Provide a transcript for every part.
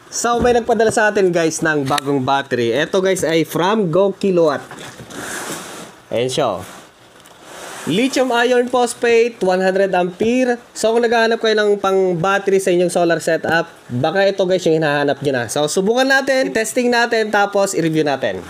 So, may nagpadala sa atin guys ng bagong battery. Ito guys ay from Go Kilowatt. Ayan siya. Lithium iron phosphate, 100 ampere. So, kung naghahanap kayo ng pang battery sa inyong solar setup, baka ito guys yung hinahanap nyo na. So, subukan natin, testing natin, tapos i-review natin.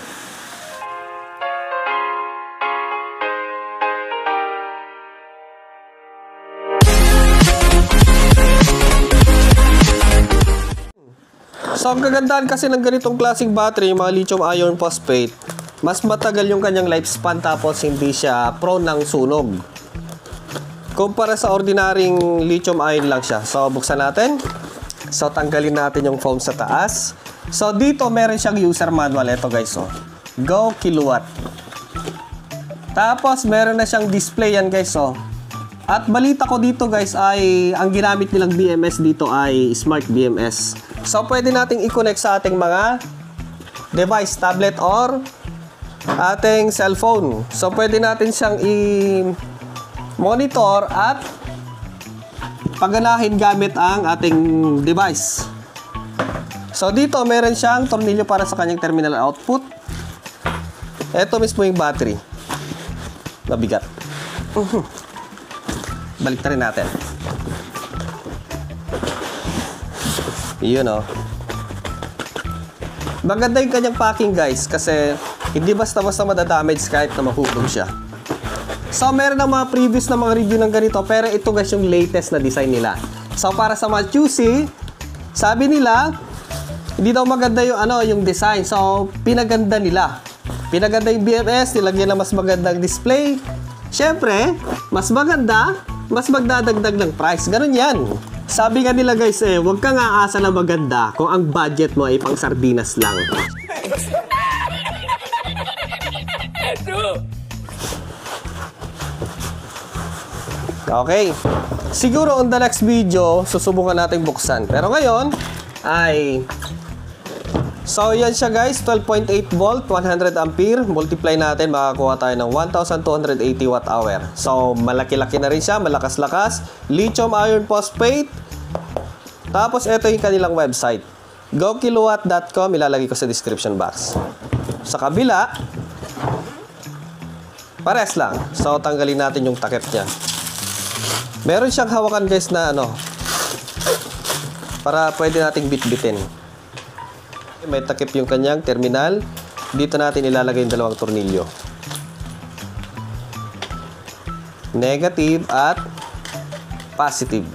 So, ang kagandahan kasi ng ganitong klaseng battery, yung mga lithium iron phosphate, mas matagal yung kanyang lifespan tapos hindi siya prone ng sunog. Kumpara sa ordinaryong lithium iron lang siya. So, buksan natin. So, tanggalin natin yung foam sa taas. So, dito meron siyang user manual. Ito guys, oh. Go Kilowatt. Tapos, meron na siyang display yan guys, oh. At balita ko dito guys ay ang ginamit nilang BMS dito ay Smart BMS. So, pwede nating i-connect sa ating mga device, tablet or ating cellphone. So, pwede natin siyang i-monitor at paganahin gamit ang ating device. So, dito meron siyang tornilyo para sa kanyang terminal output. Ito mismo yung battery. Mabigat. Balik na rin natin. Yun o. Maganda yung kanyang packing guys kasi hindi basta-basta madadamage kahit na mahulog siya. So meron ng mga previous na mga review ng ganito pero ito guys yung latest na design nila. So para sa mga choosy, sabi nila hindi daw maganda yung yung design. So pinaganda nila. Pinaganda yung BMS, nilagyan na mas magandang display. Syempre, mas maganda, mas magdadagdag ng price. Ganun yan. Sabi nga nila guys huwag kang aasa na maganda kung ang budget mo ay pang sardinas lang. Okay. Siguro on the next video, susubukan natin buksan. Pero ngayon, ay... So, yan siya guys. 12.8 volt, 100 ampere. Multiply natin, makakuha tayo ng 1,280 watt-hour. So, malaki-laki na rin siya. Malakas-lakas. Lithium iron phosphate. Tapos, ito yung kanilang website. gokilowatt.com. Ilalagay ko sa description box. Sa kabila, pares lang. So, tanggalin natin yung takip niya. Meron siyang hawakan guys na para pwede nating bitbitin. May takip yung kanyang terminal. Dito natin ilalagay yung dalawang tornilyo. Negative at positive.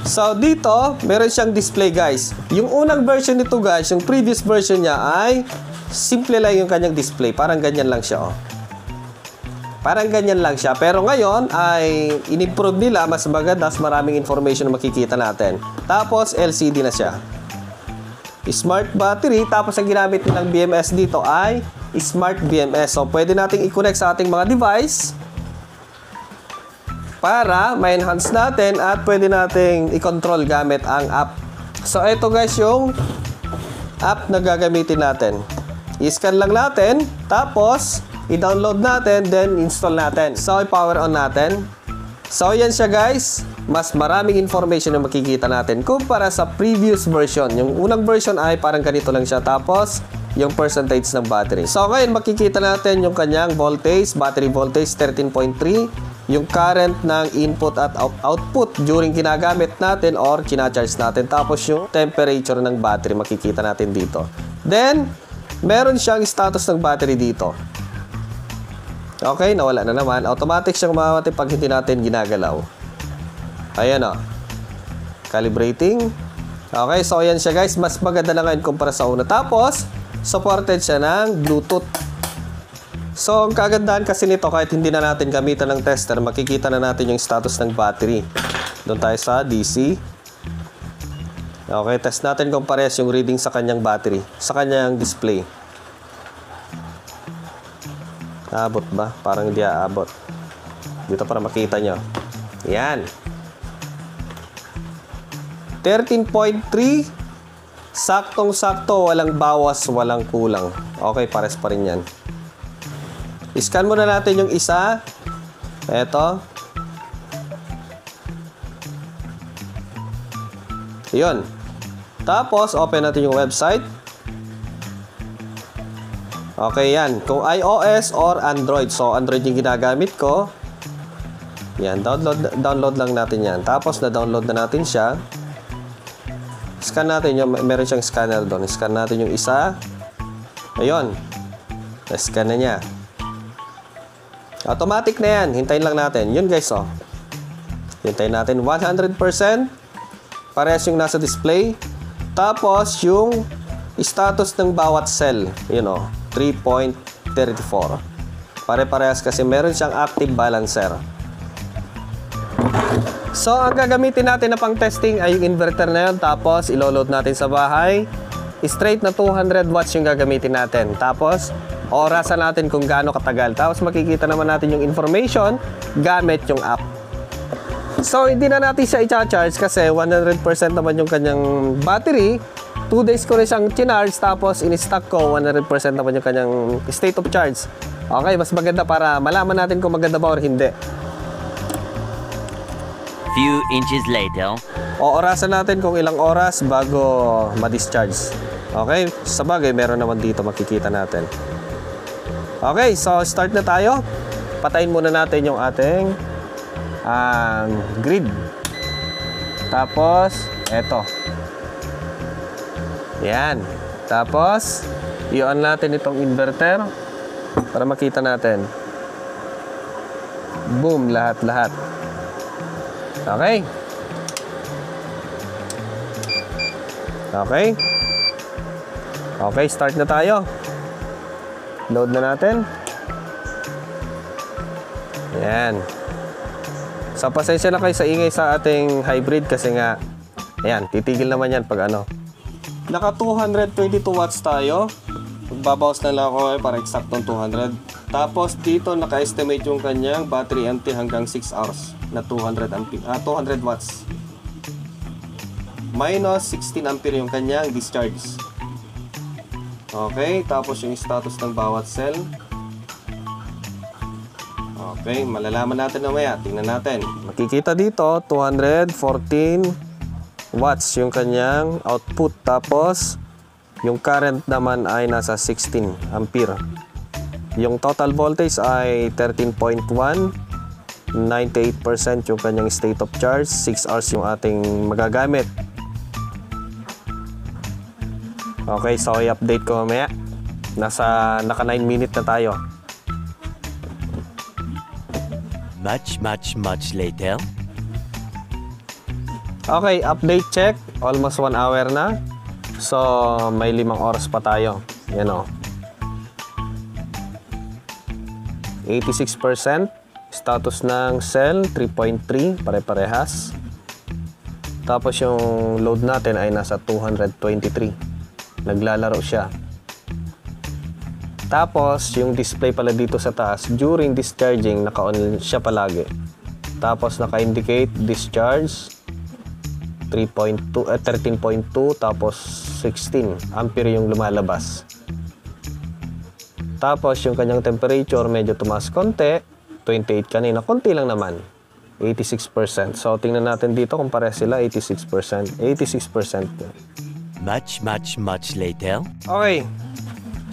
So dito, meron siyang display guys. Yung unang version nito guys, yung previous version niya ay simple lang yung kanyang display. Parang ganyan lang siya, oh. Parang ganyan lang siya. Pero ngayon ay in-improve nila. Mas maganda, maraming information na makikita natin. Tapos LCD na siya. Smart battery. Tapos ang ginamit nilang BMS dito ay Smart BMS. So pwede nating i-connect sa ating mga device para ma-enhance natin at pwede nating i-control gamit ang app. So ito guys yung app na gagamitin natin. I-scan lang natin. Tapos i-download natin, then install natin. So, i-power on natin. So, yan siya guys. Mas maraming information na makikita natin kumpara sa previous version. Yung unang version ay parang ganito lang siya. Tapos, yung percentage ng battery. So, ngayon makikita natin yung kanyang voltage, battery voltage 13.3. Yung current ng input at output during ginagamit natin or kina-charge natin. Tapos, yung temperature ng battery makikita natin dito. Then, meron siyang status ng battery dito. Okay, nawala na naman. Automatic siyang mamamatay pag hindi natin ginagalaw. Ayan o. Calibrating. Okay, so ayan siya guys. Mas maganda na ngayon kumpara sa una. Tapos, supported siya ng Bluetooth. So, ang kagandahan kasi nito, kahit hindi na natin gamitan ng tester, makikita na natin yung status ng battery. Doon tayo sa DC. Okay, test natin kung pares yung reading sa kanyang battery. Sa kanyang display. Aabot ba? Parang hindi aabot. Dito para makita nyo. Yan. 13.3. Saktong-sakto. Walang bawas, walang kulang. Okay, pares pa rin yan. I-scan muna natin yung isa. Eto. Yun. Tapos, open natin yung website. Okay, yan. Kung iOS or Android. So, Android yung ginagamit ko. Yan, download lang natin yan. Tapos, na-download na natin siya. Scan natin yung, meron siyang scanner doon. Scan natin yung isa. Ayun. Na-scan na niya. Automatic na yan. Hintayin lang natin. Yun guys, oh. Hintayin natin 100%. Parehas yung nasa display. Tapos, yung status ng bawat cell. Yun, oh. 3.34. Pare-parehas kasi meron siyang active balancer. So, ang gagamitin natin na pang testing ay yung inverter na yun. Tapos, ilo-load natin sa bahay. Straight na 200 watts yung gagamitin natin. Tapos, orasan natin kung gaano katagal. Tapos, makikita naman natin yung information gamit yung app. So, hindi na natin siya i-charge kasi 100% naman yung kanyang battery. 2 days ko rin siyang chinarge, tapos in-stock ko 100% naman yung kanyang state of charge. Okay, mas maganda para malaman natin kung maganda ba or hindi. Few inches later. Orasan natin kung ilang oras bago ma-discharge. Okay, sabagay meron naman dito makikita natin. Okay, so start na tayo. Patayin muna natin yung ating grid. Tapos, eto. Yan. Tapos, i-on natin itong inverter para makita natin. Boom, lahat-lahat. Okay. Okay. Okay, start na tayo. Load na natin. Yan. So, pasensya na kayo sa ingay sa ating hybrid kasi nga, ayan, titigil naman yan pag ano. Naka 222 watts tayo. Magbabawas na lang ako para eksaktong 200. Tapos dito naka-estimate yung kanyang battery empty hanggang 6 hours na 200 watts. Minus 16 ampere yung kanyang discharge. Okay, tapos yung status ng bawat cell. Okay, malalaman natin mamaya. Tingnan natin. Makikita dito 214 watts yung kanyang output. Tapos yung current naman ay nasa 16 ampere. Yung total voltage ay 13.1. 98% yung kanyang state of charge. 6 hours yung ating magagamit. Okay, so i-update ko mamaya. Naka 9 minutes na tayo. Much later. Okay, update check. Almost 1 hour na. So, may 5 oras pa tayo. Yan o. 86%. Status ng cell, 3.3. Pare-parehas. Tapos yung load natin ay nasa 223. Naglalaro siya. Tapos, yung display pala dito sa taas, during discharging, naka-on siya palagi. Tapos, naka-indicate discharge. 13.2, tapos 16 ampere yung lumalabas. Tapos yung kanyang temperature medyo tumaas konti, 28 kanina, konti lang naman, 86%. So tingnan natin dito kung pareha sila, 86%. Much later. Okay,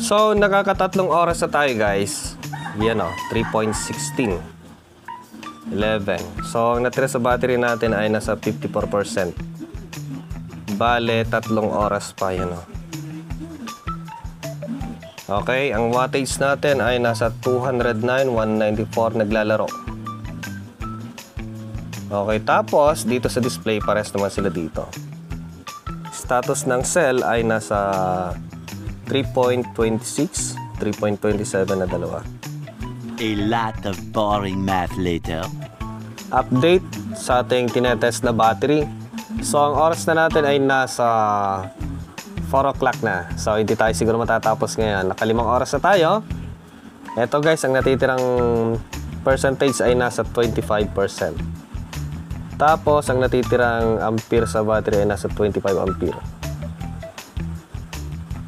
so nakakatatlong oras na tayo guys. Yan o, 3.16 11. So, ang natira sa battery natin ay nasa 54%. Bale, 3 oras pa yan. Okay, ang wattage natin ay nasa 209, 194 naglalaro. Okay, tapos dito sa display, pares naman sila dito. Status ng cell ay nasa 3.26, 3.27 na dalawa. A lot of boring math later. Update sa ating tinetest na battery. So, ang oras na natin ay nasa 4 o'clock na. So, hindi tayo siguro matatapos ngayon. Naka 5 oras na tayo. Eto guys, ang natitirang percentage ay nasa 25%. Tapos, ang natitirang ampere sa battery ay nasa 25 ampere.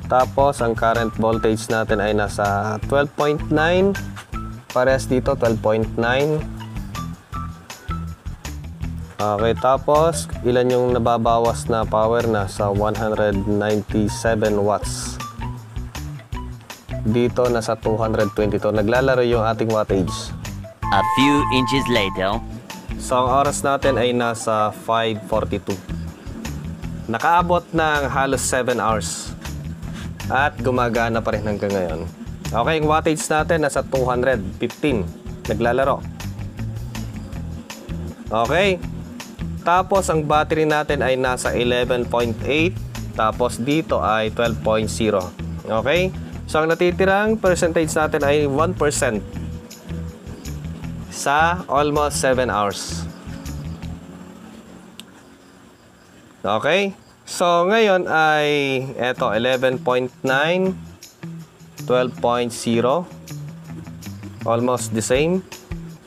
Tapos, ang current voltage natin ay nasa 12.9. Parehas dito, 12.9. Okay, tapos ilan yung nababawas na power na sa 197 watts. Dito nasa 222. Naglalaro yung ating wattage. A few inches later. So ang oras natin ay nasa 5:42. Nakaabot ng halos 7 hours. At gumagana pa rin hanggang ngayon. Okay, yung wattage natin nasa 215. Naglalaro. Okay. Tapos ang battery natin ay nasa 11.8. Tapos dito ay 12.0. Okay? So ang natitirang percentage natin ay 1% sa almost 7 hours. Okay? So ngayon ay eto 11.9, 12.0, almost the same.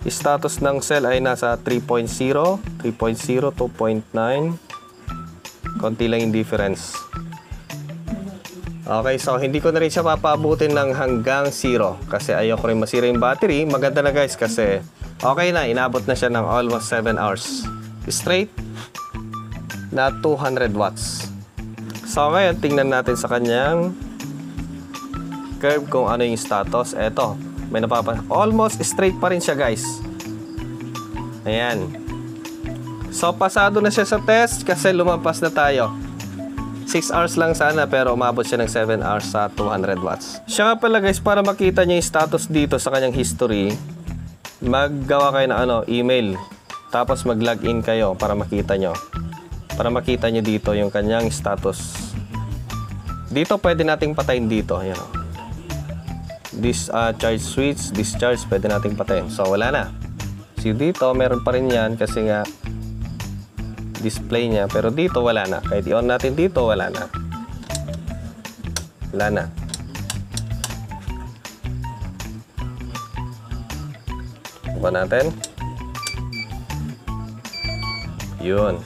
Status ng cell ay nasa 3.0, 3.0, 2.9. Konti lang yung difference. Okay, so hindi ko na rin siya papabutin ng hanggang 0 kasi ayoko rin masira yung battery. Maganda na guys kasi okay na, inabot na siya ng almost 7 hours straight na 200 watts. So ngayon, tingnan natin sa kanyang curve kung ano yung status. Eto, may almost straight pa rin siya guys. Ayan. So pasado na siya sa test kasi lumampas na tayo. 6 hours lang sana pero umabot siya ng 7 hours sa 200 watts. Siya nga pala guys, para makita niyo yung status dito sa kanyang history, maggawa kayo ng email. Tapos mag-login kayo para makita nyo. Para makita nyo dito yung kanyang status. Dito pwede nating patayin dito. Ayan, this charge switch, discharge, pwede nating patayin. So wala na. See dito, meron pa rin yan kasi nga display niya. Pero dito wala na. Kahit i-on natin dito, wala na. Wala na. Buka natin. Yun.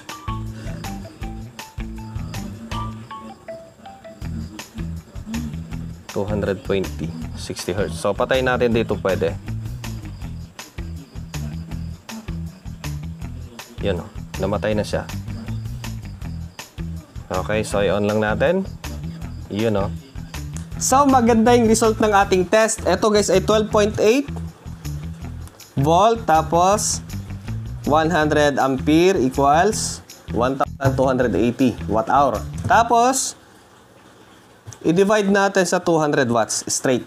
$220, 60 Hz. So, patayin natin dito pwede. Yun o. Namatay na siya. Okay, so i-on lang natin. Yun o. So, maganda yung result ng ating test. Ito guys ay 12.8 volt. Tapos, 100 ampere equals 1,280 watt hour. Tapos, i-divide natin sa 200 watts straight.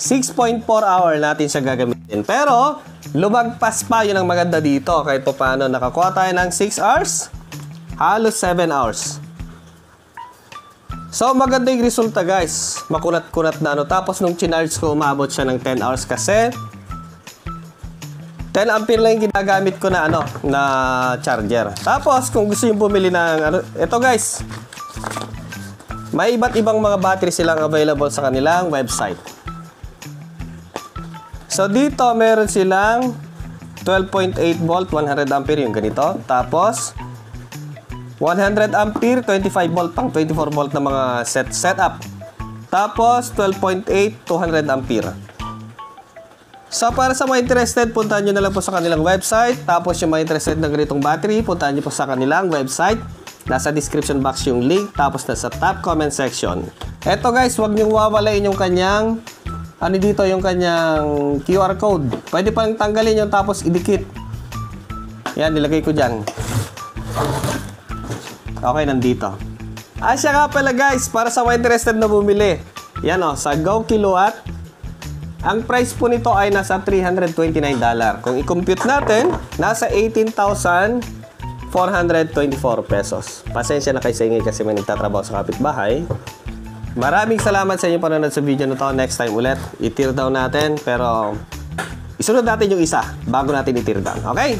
6.4 hour natin siya gagamitin. Pero, lumagpas pa, yun ang maganda dito. Kahit pa paano, nakakuha tayo ng 6 hours, halos 7 hours. So, maganda yung resulta guys. Makunat-kunat na Tapos, nung chinarge ko, umabot siya ng 10 hours kasi 10 ampere lang yung ginagamit ko na na charger. Tapos, kung gusto yung bumili ng ito guys, may iba't ibang mga battery silang available sa kanilang website. So, dito meron silang 12.8 volt, 100 ampere yung ganito. Tapos, 100 ampere, 25 volt pang 24 volt na mga setup. Tapos, 12.8, 200 ampere. So, para sa mga interested, puntahan nyo na lang po sa kanilang website. Tapos, yung mga interested na ganitong battery, puntahan nyo po sa kanilang website. Nasa description box yung link, tapos nasa top comment section. Eto guys, huwag niyong wawalain yung kanyang, dito yung kanyang QR code. Pwede pang tanggalin yung tapos idikit. Yan, nilagay ko dyan. Okay, nandito. Siya nga pala guys, para sa mga interested na bumili. Yan sa Go Kilowatt. Ang price po nito ay nasa $329. Kung i-compute natin, nasa 18,424 pesos. Pasensya na kayo sa ingay kasi may nagtatrabaho sa kapitbahay. Maraming salamat sa inyong panonood sa video na to. Next time ulit, i-tear down natin. Pero isunod natin yung isa bago natin i-tear down. Okay?